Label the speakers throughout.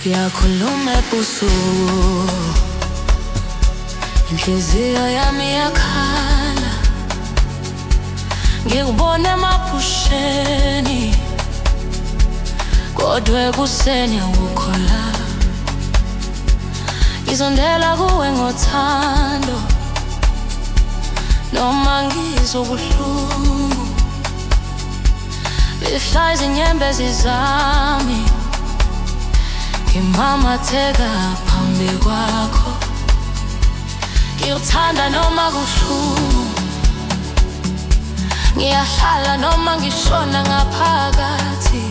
Speaker 1: Ngiyakhuluma ebusuku, inhliziyo yami yakhala. Ngikubona emaphusheni, kodwa ekuseni awukho la. Ngizondela kuwe ngothando, noma ngizwa ubuhlungu. Befla izinyembezi zami, ngimamatheka phambi kwakho. Ngiyakuthanda noma kubuhlungu, ngiyahlala noma ngishona ngaphakathi.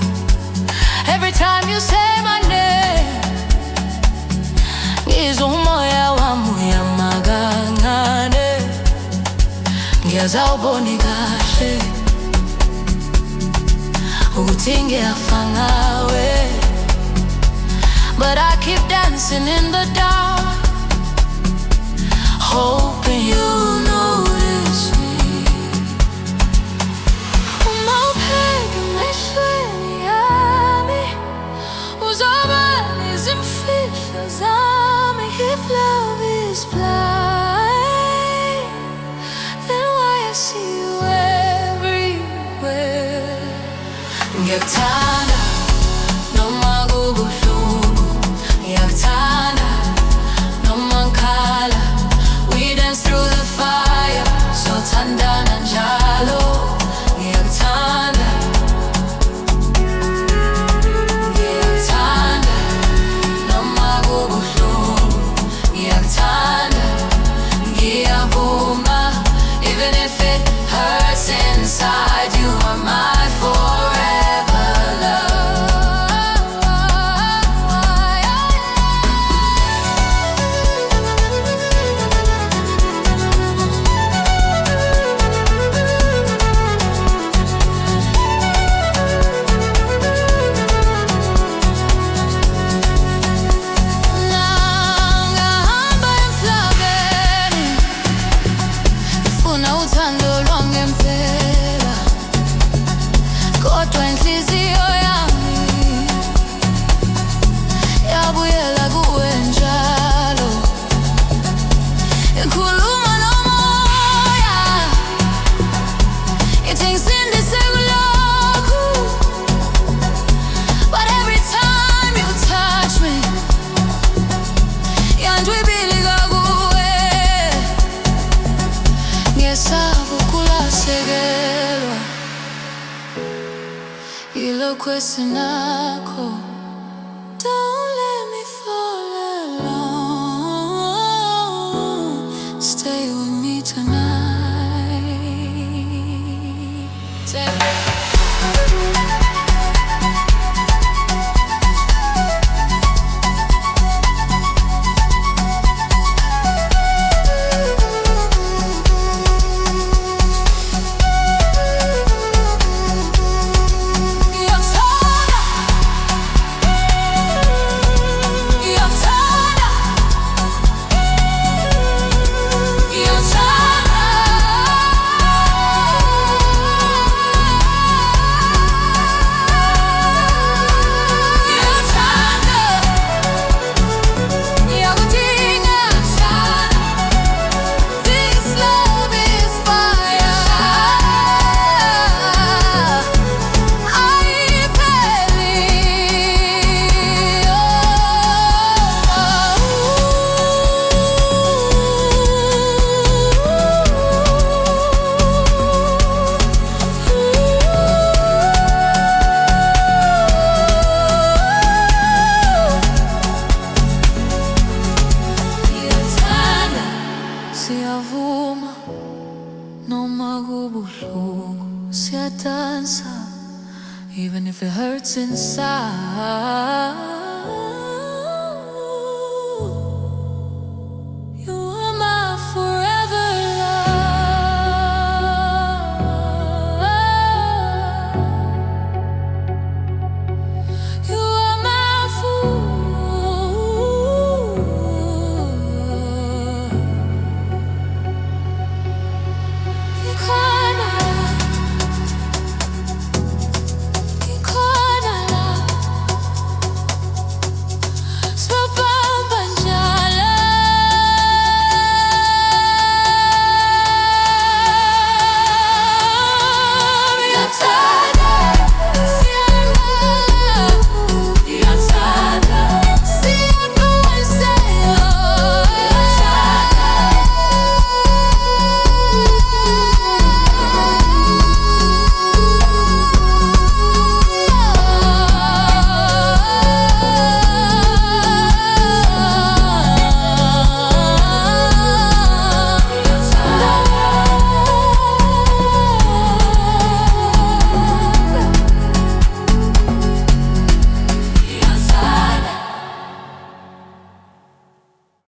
Speaker 1: Every time you say my name, ngizwa umoya wami uyama kancane. Ngiyazi awuboni kahle ukuthi ngiyafa ngawe, but I keep dancing in the dark, hoping you notice me. Umawupheka emehlweni yami, uzobala izimfihlo zami. If love is blind, then why I see you everywhere? Ngiyakuthanda noma kubuhlungu, ngiyakuthanda noma ngikhala. We dance through the fire, so thandana njalo. Ngiyakuthanda, ngiyakuthanda noma kubuhlungu, ngiyakuthanda, ngiyavuma. Even if it hurts inside, you are my forever love. Nangahamba emhlabeni, ngifuna uthando lwangempela, kodwa inhliziyo yami yabuyela kuwe njalo. Ngikhuluma nomoya, ithi ngisindise kulokhu, but every time you touch me, yandwibilika kuwe. Ngiyesaba ukulahlekelwa yilokhu esinakho. Don't let me fall alone, stay with me tonight. Siyavuma noma kubuhlungu, siyadansa even if it hurts inside.